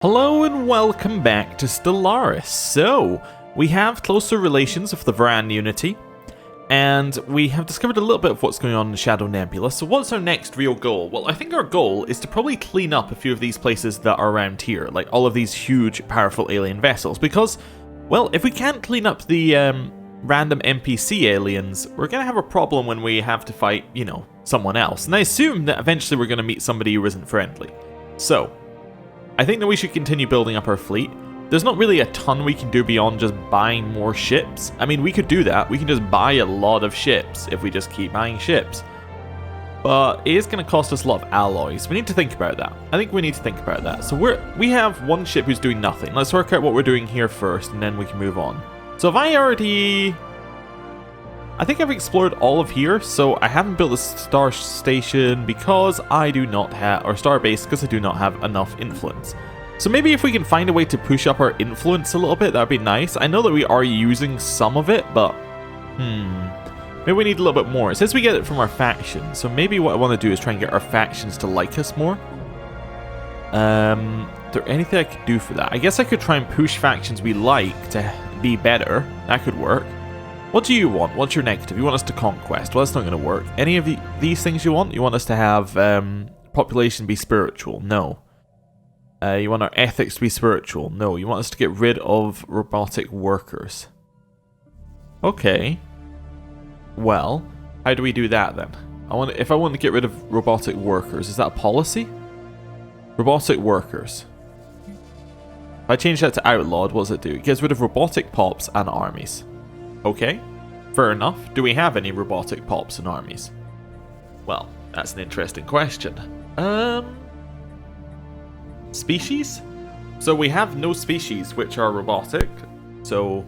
Hello and welcome back to Stellaris. So, we have closer relations with the Varan Unity, and we have discovered a little bit of what's going on in Shadow Nebula. So what's our next real goal? Well, I think our goal is to probably clean up a few of these places that are around here, like all of these huge, powerful alien vessels, because, well, if we can't clean up the random NPC aliens, we're going to have a problem when we have to fight, you know, someone else. And I assume that eventually we're going to meet somebody who isn't friendly. So, I think that we should continue building up our fleet. There's not really a ton we can do beyond just buying more ships. I mean, we could do that. We can just buy a lot of ships if we just keep buying ships. But it is going to cost us a lot of alloys. We need to think about that. I think we need to think about that. So we have one ship who's doing nothing. Let's work out what we're doing here first, and then we can move on. So have I already... I think I've explored all of here, so I haven't built a star station because I do not have, or star base because I do not have enough influence. So maybe if we can find a way to push up our influence a little bit, that'd be nice. I know that we are using some of it, but maybe we need a little bit more. It says we get it from our factions, so maybe what I want to do is try and get our factions to like us more. Is there anything I could do for that? I guess I could try and push factions we like to be better. That could work. What do you want? What's your negative? You want us to conquest? Well, that's not going to work. Any of these things you want? You want us to have population be spiritual? No. You want our ethics to be spiritual? No. You want us to get rid of robotic workers? Okay. Well, how do we do that then? If I want to get rid of robotic workers, is that a policy? Robotic workers. If I change that to outlawed, what does it do? It gets rid of robotic pops and armies. Okay, fair enough. Do we have any robotic pops and armies? Well, that's an interesting question. Species? So we have no species which are robotic, so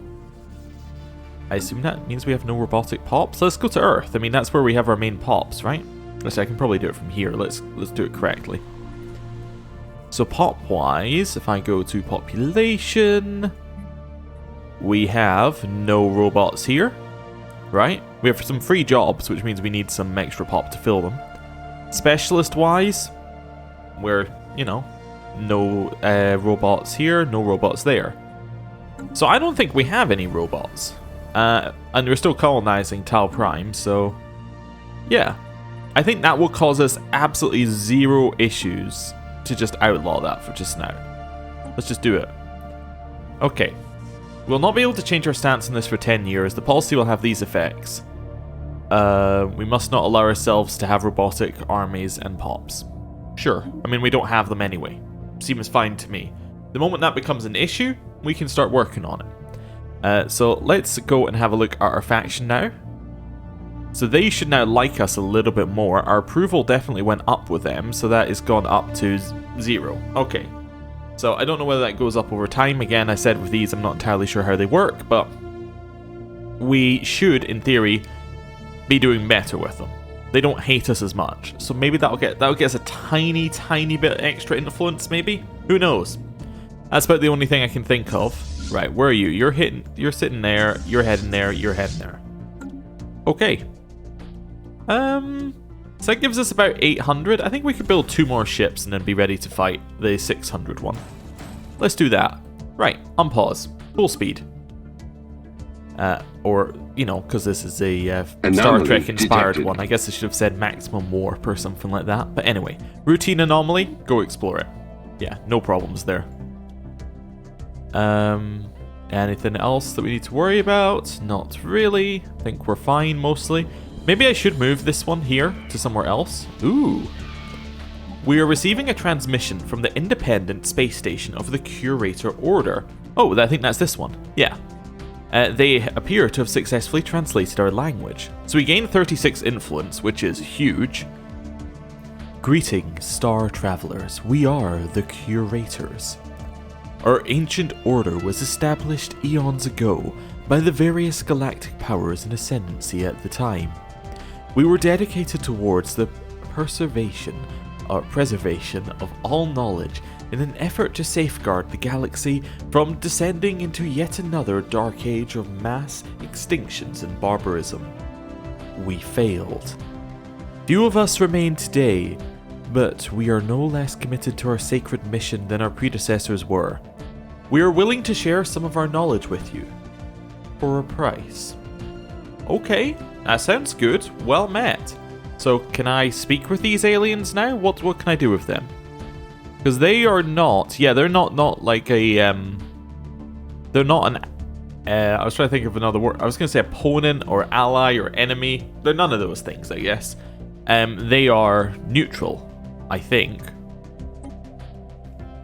I assume that means we have no robotic pops. Let's go to Earth. I mean, that's where we have our main pops, right? Actually, I can probably do it from here. Let's do it correctly. So pop-wise, if I go to population... we have no robots here, right? We have some free jobs, which means we need some extra pop to fill them. Specialist-wise, we're, you know, no robots here, no robots there. So I don't think we have any robots. And we're still colonizing Tau Prime, so yeah. I think that will cause us absolutely zero issues to just outlaw that for just now. Let's just do it. Okay. We'll not be able to change our stance on this for 10 years. The policy will have these effects. We must not allow ourselves to have robotic armies and pops. Sure. I mean, we don't have them anyway. Seems fine to me. The moment that becomes an issue, we can start working on it. So let's go and have a look at our faction now. So they should now like us a little bit more. Our approval definitely went up with them, so that is gone up to 0. Okay. So I don't know whether that goes up over time. Again, I said with these, I'm not entirely sure how they work, but we should, in theory, be doing better with them. They don't hate us as much, so maybe that'll get us a tiny bit extra influence. Maybe, who knows? That's about the only thing I can think of. Right, where are you? You're sitting there. You're heading there. You're heading there. Okay. So that gives us about 800. I think we could build 2 more ships and then be ready to fight the 600 one. Let's do that. Right, unpause. Full speed. Or, you know, because this is a Star Trek inspired one. I guess I should have said maximum warp or something like that. But anyway, routine anomaly, go explore it. Yeah, no problems there. Anything else that we need to worry about? Not really. I think we're fine mostly. Maybe I should move this one here to somewhere else. Ooh. We are receiving a transmission from the independent space station of the Curator Order. Oh, I think that's this one. Yeah. They appear to have successfully translated our language. So we gain 36 influence, which is huge. Greetings, star travelers. We are the Curators. Our ancient order was established eons ago by the various galactic powers in ascendancy at the time. We were dedicated towards the preservation of all knowledge in an effort to safeguard the galaxy from descending into yet another dark age of mass extinctions and barbarism. We failed. Few of us remain today, but we are no less committed to our sacred mission than our predecessors were. We are willing to share some of our knowledge with you. For a price. Okay, that sounds good. Well met. So, can I speak with these aliens now? What can I do with them? Because they are not... Yeah, they're not like a... They're not an... I was trying to think of another word. I was going to say opponent or ally or enemy. They're none of those things, I guess. They are neutral, I think.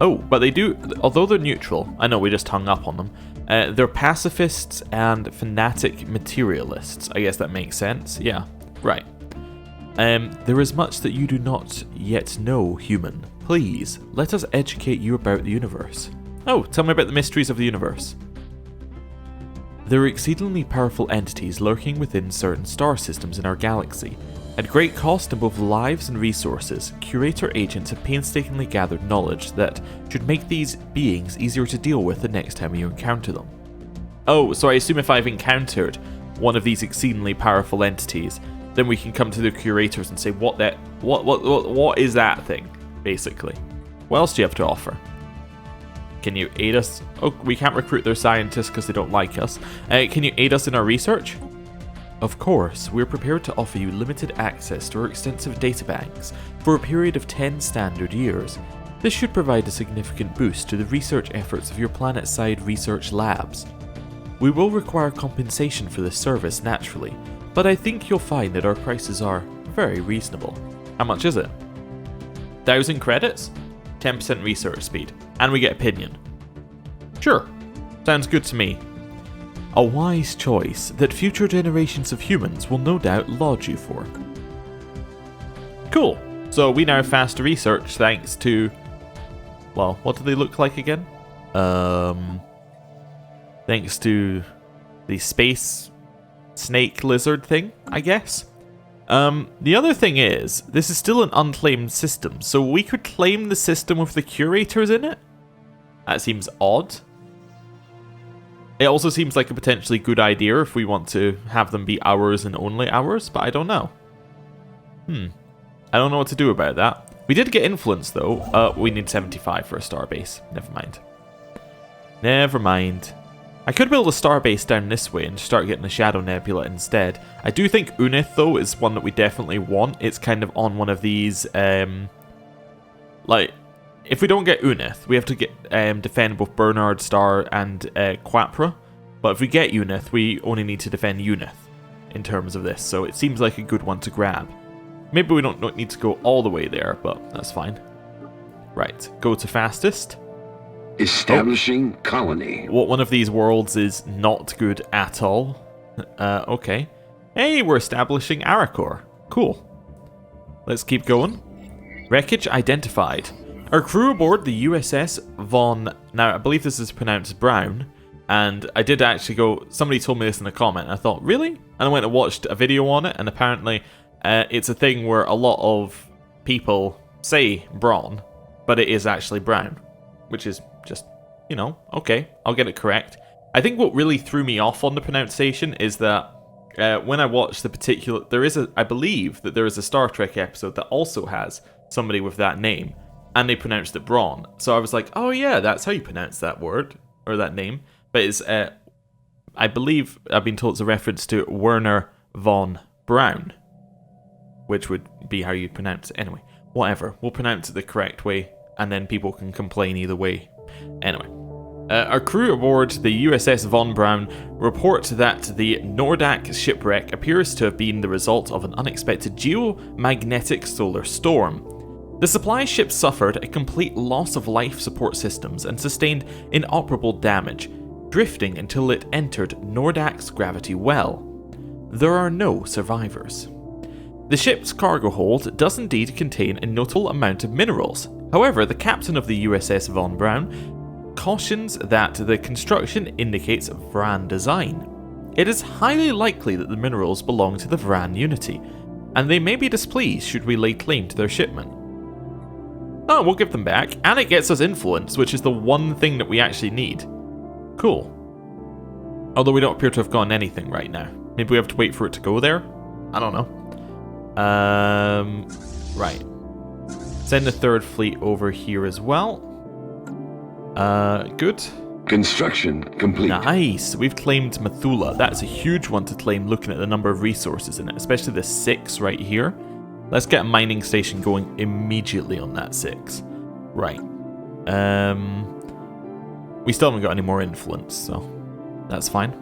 Oh, but they do... Although they're neutral... I know, we just hung up on them. They're pacifists and fanatic materialists. I guess that makes sense. Yeah, right. There is much that you do not yet know, human. Please, let us educate you about the universe. Oh, tell me about the mysteries of the universe. There are exceedingly powerful entities lurking within certain star systems in our galaxy. At great cost in both lives and resources, Curator agents have painstakingly gathered knowledge that should make these beings easier to deal with the next time you encounter them. Oh, so I assume if I've encountered one of these exceedingly powerful entities, then we can come to the Curators and say, what is that thing, basically? What else do you have to offer? Can you aid us? Oh, we can't recruit their scientists because they don't like us. Can you aid us in our research? Of course, we're prepared to offer you limited access to our extensive databanks for a period of 10 standard years. This should provide a significant boost to the research efforts of your planet-side research labs. We will require compensation for this service naturally, but I think you'll find that our prices are very reasonable. How much is it? 1,000 credits? 10% research speed. And we get opinion. Sure. Sounds good to me. A wise choice that future generations of humans will no doubt laud you for. Cool. So we now have faster research thanks to... Well, what do they look like again? Thanks to the space snake lizard thing, I guess. The other thing is, this is still an unclaimed system, so we could claim the system with the Curators in it? That seems odd. It also seems like a potentially good idea if we want to have them be ours and only ours, but I don't know. I don't know what to do about that. We did get influence though. We need 75 for a starbase. Never mind. Never mind. I could build a starbase down this way and start getting the Shadow Nebula instead. I do think Unith though is one that we definitely want. It's kind of on one of these, like, if we don't get Unith, we have to get defend both Bernard Star and Quapra. But if we get Unith, we only need to defend Unith in terms of this. So it seems like a good one to grab. Maybe we don't need to go all the way there, but that's fine. Right, go to fastest. Establishing colony. What one of these worlds is not good at all? Okay. Hey, we're establishing Aracor. Cool. Let's keep going. Wreckage identified. Our crew aboard the USS Von... Now, I believe this is pronounced Brown. And I did actually go... Somebody told me this in a comment. And I thought, really? And I went and watched a video on it. And apparently, it's a thing where a lot of people say Braun. But it is actually Brown. Which is just, you know, okay. I'll get it correct. I think what really threw me off on the pronunciation is that when I watched the particular... I believe that there is a Star Trek episode that also has somebody with that name. And they pronounced it Braun. So I was like, oh yeah, that's how you pronounce that word. Or that name. But it's, I believe, I've been told it's a reference to Werner von Braun. Which would be how you pronounce it. Anyway, whatever. We'll pronounce it the correct way. And then people can complain either way. Anyway. Our crew aboard the USS Von Braun report that the Nordak shipwreck appears to have been the result of an unexpected geomagnetic solar storm. The supply ship suffered a complete loss of life support systems and sustained inoperable damage, drifting until it entered Nordak's gravity well. There are no survivors. The ship's cargo hold does indeed contain a notable amount of minerals. However, the captain of the USS Von Braun cautions that the construction indicates Vran design. It is highly likely that the minerals belong to the Vran Unity, and they may be displeased should we lay claim to their shipment. Oh, we'll give them back, and it gets us influence, which is the one thing that we actually need. Cool. Although we don't appear to have gotten anything right now. Maybe we have to wait for it to go there? I don't know. Right. Send a third fleet over here as well. Good. Construction complete. Nice. We've claimed Methula. That's a huge one to claim looking at the number of resources in it, especially the 6 right here. Let's get a mining station going immediately on that 6. Right. We still haven't got any more influence, so that's fine.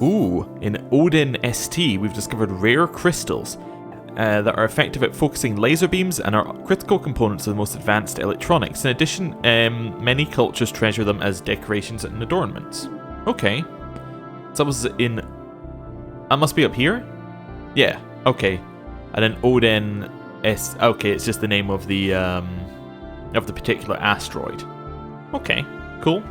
Ooh, in Odin ST, we've discovered rare crystals that are effective at focusing laser beams and are critical components of the most advanced electronics. In addition, many cultures treasure them as decorations and adornments. Okay. So that was in... That must be up here? Yeah, okay. And then Odin S... Okay, it's just the name of the particular asteroid. Okay, cool.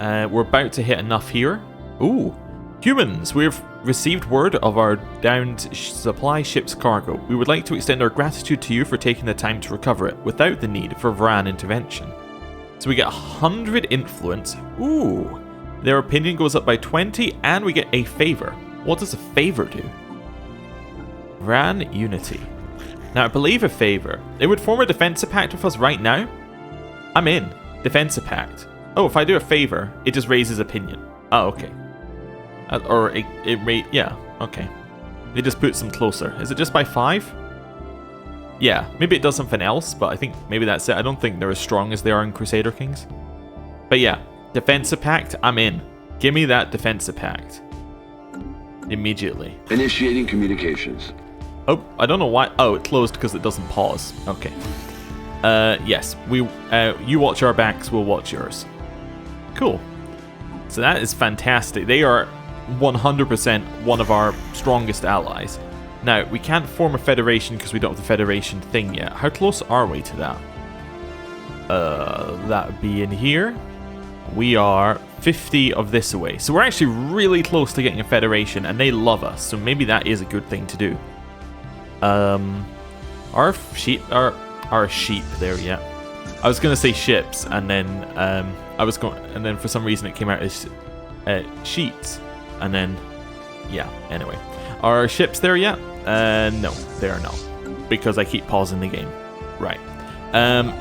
We're about to hit enough here. Ooh. Humans, we've received word of our downed supply ship's cargo. We would like to extend our gratitude to you for taking the time to recover it, without the need for Varan intervention. So we get 100 influence. Ooh. Their opinion goes up by 20, and we get a favor. What does a favor do? Varan Unity. Now, I believe a favor. It would form a defensive pact with us right now. I'm in. Defensive pact. Oh, if I do a favor, it just raises opinion. Oh, okay. Yeah, okay. It just puts them closer. Is it just by 5? Yeah, maybe it does something else, but I think maybe that's it. I don't think they're as strong as they are in Crusader Kings. But yeah, defensive pact, I'm in. Give me that defensive pact. Immediately. Initiating communications. Oh, I don't know why. Oh, it closed because it doesn't pause. Okay. Yes, you watch our backs, we'll watch yours. Cool. So that is fantastic. They are 100% one of our strongest allies. Now, we can't form a federation because we don't have the federation thing yet. How close are we to that? That would be in here. We are 50 of this away. So we're actually really close to getting a federation, and they love us. So maybe that is a good thing to do. Our sheep there, yeah. I was gonna say ships, and then and then for some reason it came out as sheets, and then yeah. Anyway, are ships there yet? No, they are not, because I keep pausing the game. Right.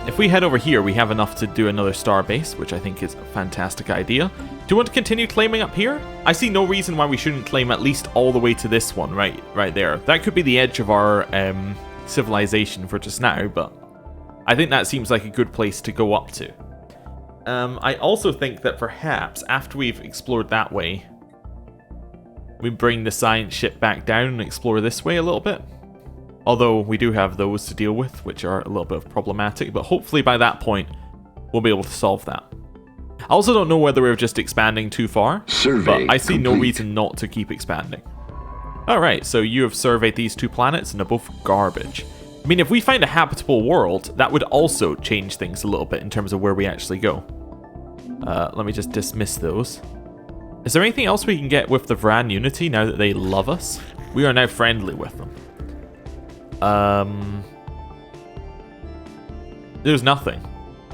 If we head over here, we have enough to do another star base, which I think is a fantastic idea. Do you want to continue claiming up here? I see no reason why we shouldn't claim at least all the way to this one, right there. That could be the edge of our civilization for just now, but I think that seems like a good place to go up to. I also think that perhaps after we've explored that way, we bring the science ship back down and explore this way a little bit. Although we do have those to deal with, which are a little bit problematic, but hopefully by that point, we'll be able to solve that. I also don't know whether we're just expanding too far, but I see no reason not to keep expanding. Alright, so you have surveyed these 2 planets and they're both garbage. I mean, if we find a habitable world, that would also change things a little bit in terms of where we actually go. Let me just dismiss those. Is there anything else we can get with the Varan Unity now that they love us? We are now friendly with them. There's nothing.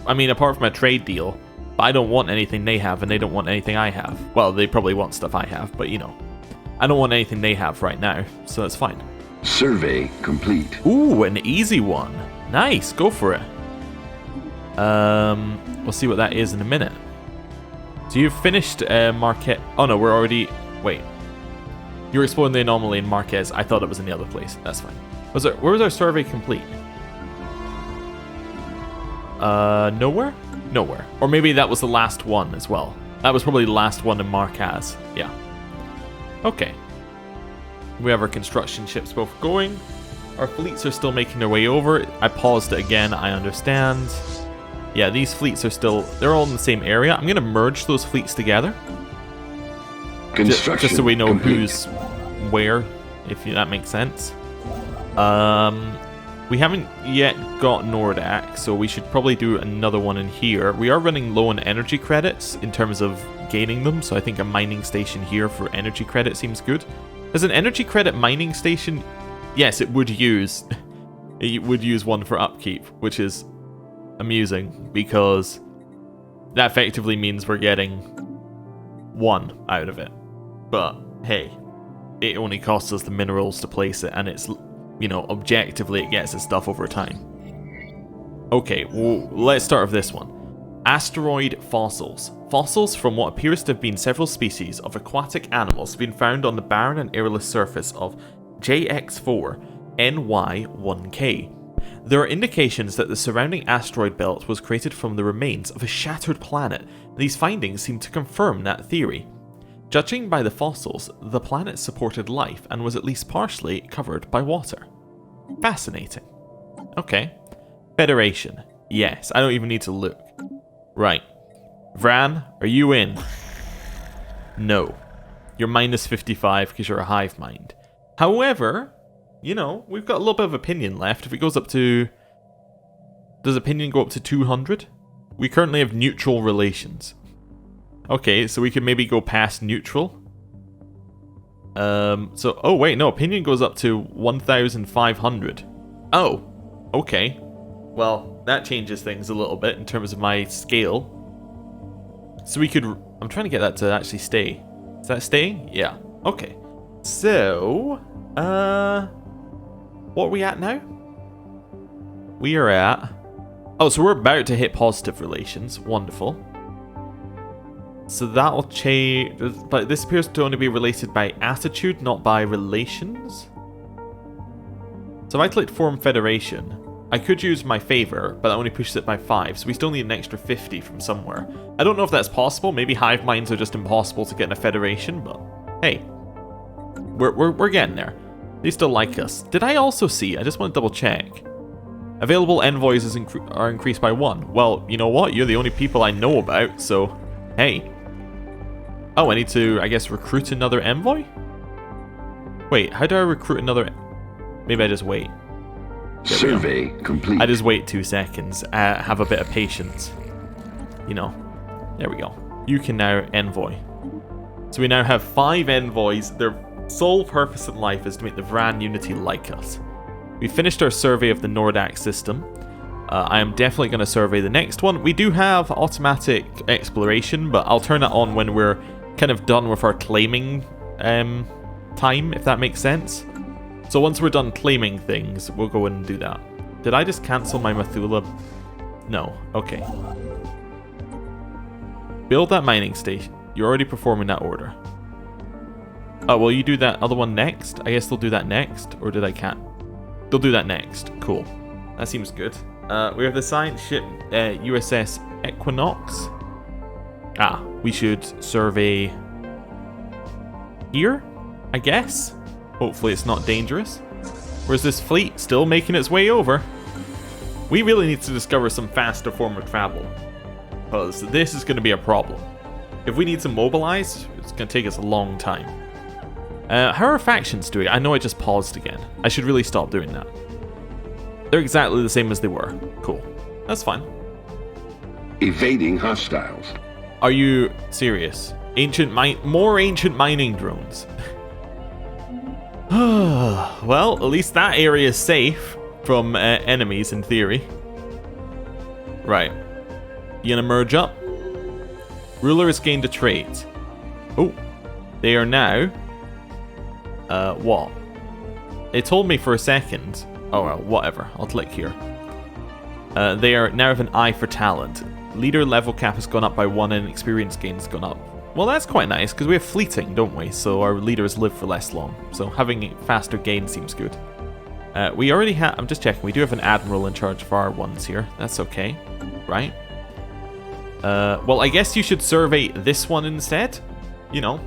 I mean, apart from a trade deal, but I don't want anything they have, and they don't want anything I have. Well, they probably want stuff I have, but you know. I don't want anything they have right now, so that's fine. Survey complete. Ooh, an easy one. Nice, go for it. We'll see what that is in a minute. So you've finished Marquez. Oh no, we're already... Wait. You're exploring the anomaly in Marquez. I thought it was in the other place. That's fine. Where was our survey complete? Nowhere? Nowhere. Or maybe that was the last one as well. That was probably the last one in Marquez. Yeah. Okay. We have our construction ships both going. Our fleets are still making their way over. I paused it again, I understand. Yeah, these fleets are still... They're all in the same area. I'm going to merge those fleets together. Just so we know who's where, if that makes sense. We haven't yet got Nordak, so we should probably do another one in here. We are running low on energy credits in terms of gaining them, so I think a mining station here for energy credit seems good. As an energy credit mining station, yes, it would use one for upkeep, which is amusing because that effectively means we're getting 1 out of it. But hey, it only costs us the minerals to place it, and it's you know, objectively it gets its stuff over time. Okay, well, let's start with this one. Asteroid fossils. Fossils from what appears to have been several species of aquatic animals have been found on the barren and airless surface of JX4 NY1K. There are indications that the surrounding asteroid belt was created from the remains of a shattered planet, and these findings seem to confirm that theory. Judging by the fossils, the planet supported life and was at least partially covered by water. Fascinating. Okay. Federation. Yes, I don't even need to look. Right. Vran, are you in? No. You're minus 55 because you're a hive mind. However, you know, we've got a little bit of opinion left. If it goes up to... Does opinion go up to 200? We currently have neutral relations. Okay, so we could maybe go past neutral. Oh wait, no, opinion goes up to 1,500. Oh, okay. Well, that changes things a little bit in terms of my scale. So we could... I'm trying to get that to actually stay. Is that staying? Yeah. Okay. So... What are we at now? We are at... Oh, so we're about to hit positive relations. Wonderful. So that'll change... But this appears to only be related by attitude, not by relations. So if I click Form Federation... I could use my favor, but that only pushes it by 5, so we still need an extra 50 from somewhere. I don't know if that's possible. Maybe hive minds are just impossible to get in a federation, but hey, we're getting there. They still like us. Did I also see? I just want to double check. Available envoys are increased by 1. Well, you know what? You're the only people I know about, so hey. Oh, I need to, I guess, recruit another envoy? Wait, how do I recruit another? Maybe I just wait. Survey complete. I just wait 2 seconds. Have a bit of patience. You know. There we go. You can now envoy. So we now have 5 envoys. Their sole purpose in life is to make the Vran Unity like us. We finished our survey of the Nordax system. I am definitely going to survey the next one. We do have automatic exploration, but I'll turn it on when we're kind of done with our claiming time, if that makes sense. So once we're done claiming things, we'll go in and do that. Did I just cancel my Mathula? No. Okay. Build that mining station. You're already performing that order. Oh, will you do that other one next? I guess they'll do that next. Or did I can't? They'll do that next. Cool. That seems good. We have the science ship USS Equinox. Ah, we should survey here, I guess. Hopefully it's not dangerous. Where's this fleet? Still making its way over. We really need to discover some faster form of travel, because this is going to be a problem. If we need to mobilize, it's going to take us a long time. How are factions doing? I know I just paused again. I should really stop doing that. They're exactly the same as they were. Cool. That's fine. Evading hostiles. Are you serious? More ancient mining drones. Well, at least that area is safe from enemies in theory. Right. You gonna merge up? Ruler has gained a trait. Oh. They are now... what? They told me for a second. Oh, well, whatever. I'll click here. They are now have an eye for talent. Leader level cap has gone up by 1 and experience gain has gone up. Well, that's quite nice, because we have fleeting, don't we? So our leaders live for less long. So having a faster gain seems good. We already have... I'm just checking. We do have an admiral in charge of our ones here. That's okay. Right? Well, I guess you should survey this one instead. You know.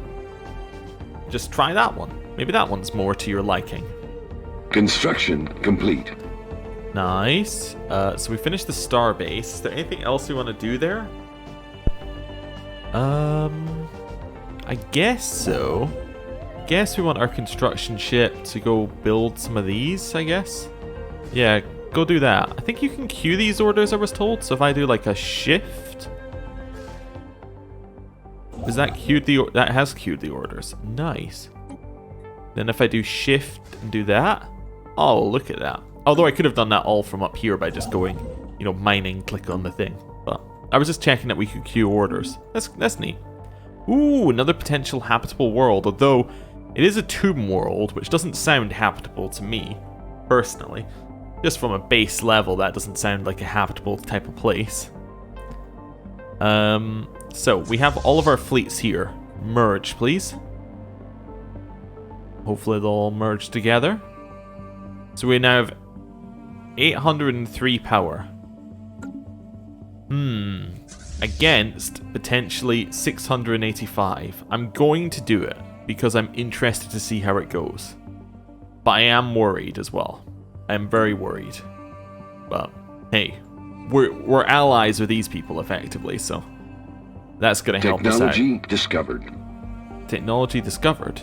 Just try that one. Maybe that one's more to your liking. Construction complete. Nice. So we finished the star base. Is there anything else we want to do there? I guess so. I guess we want our construction ship to go build some of these, I guess. Yeah, go do that. I think you can queue these orders, I was told. So if I do like a shift... Is that queued the... That has queued the orders. Nice. Then if I do shift and do that... Oh, look at that. Although I could have done that all from up here by just going, you know, mining, click on the thing. But I was just checking that we could queue orders. That's neat. Ooh, another potential habitable world. Although it is a tomb world, which doesn't sound habitable to me. personally. Just from a base level, that doesn't sound like a habitable type of place. So, we have all of our fleets here. Merge, please. Hopefully they'll all merge together. So we now have 803 power. Against potentially 685. I'm going to do it because I'm interested to see how it goes. But I am worried as well. I am very worried. But hey, we're allies with these people effectively, so that's going to help us out. Technology discovered. Technology discovered.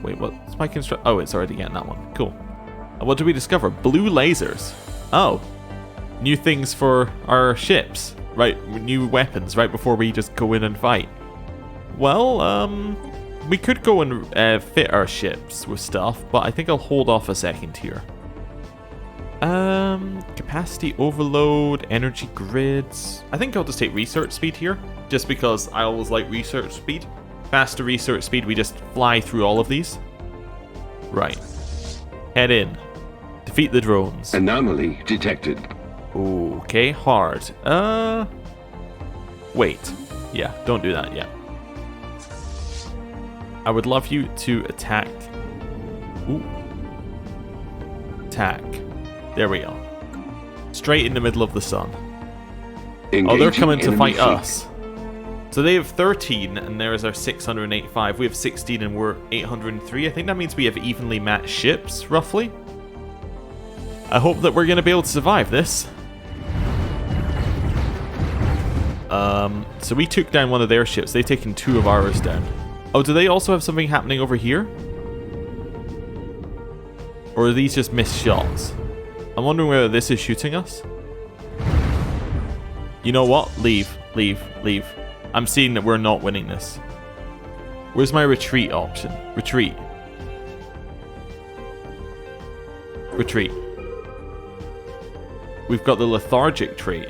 Wait, what's my construct? Oh, it's already getting that one. Cool. What did we discover? Blue lasers. Oh. New things for our ships. Right, new weapons right before we just go in and fight. Well, we could go and fit our ships with stuff, but I think I'll hold off a second here. Capacity overload, energy grids. I think I'll just take research speed here, just because I always like research speed. Faster research speed, we just fly through all of these. Right. Head in. Defeat the drones. Anomaly detected. Okay, hard. Wait. Yeah, don't do that yet. I would love you to attack. Ooh. Attack. There we go. Straight in the middle of the sun. Engaging oh, they're coming to enemy fight fleet. us. So they have 13, and there's our 685. We have 16, and we're 803. I think that means we have evenly matched ships, roughly. I hope that we're going to be able to survive this. So we took down one of their ships. They've taken 2 of ours down. Oh, do they also have something happening over here? Or are these just missed shots? I'm wondering whether this is shooting us. You know what? Leave. Leave. Leave. I'm seeing that we're not winning this. Where's my retreat option? Retreat. Retreat. We've got the lethargic trait.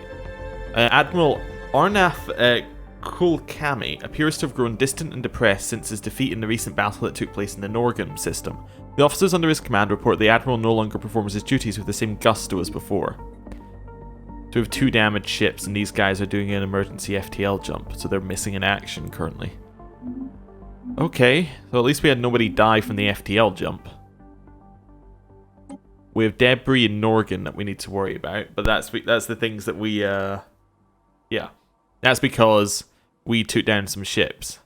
Admiral Arnath Kulkami appears to have grown distant and depressed since his defeat in the recent battle that took place in the Norgum system. The officers under his command report the Admiral no longer performs his duties with the same gusto as before. So we have 2 damaged ships, and these guys are doing an emergency FTL jump, so they're missing in action currently. Okay, so at least we had nobody die from the FTL jump. We have debris in Norgan that we need to worry about, but that's the things that we, yeah. That's because we took down some ships,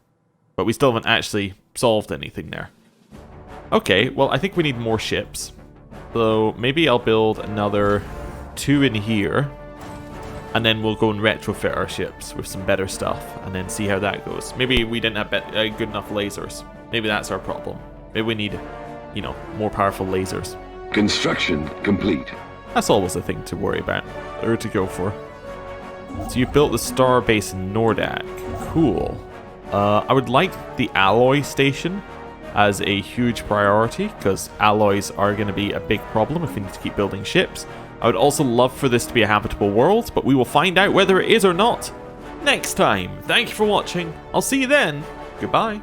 but we still haven't actually solved anything there. Okay, well, I think we need more ships. So maybe I'll build another 2 in here, and then we'll go and retrofit our ships with some better stuff, and then see how that goes. Maybe we didn't have good enough lasers. Maybe that's our problem. Maybe we need, you know, more powerful lasers. Construction complete. That's always a thing to worry about, or to go for. So you built the star base in Nordak. Cool. I would like the alloy station as a huge priority, because alloys are going to be a big problem if we need to keep building ships. I would also love for this to be a habitable world, but we will find out whether it is or not next time. Thank you for watching. I'll see you then. Goodbye.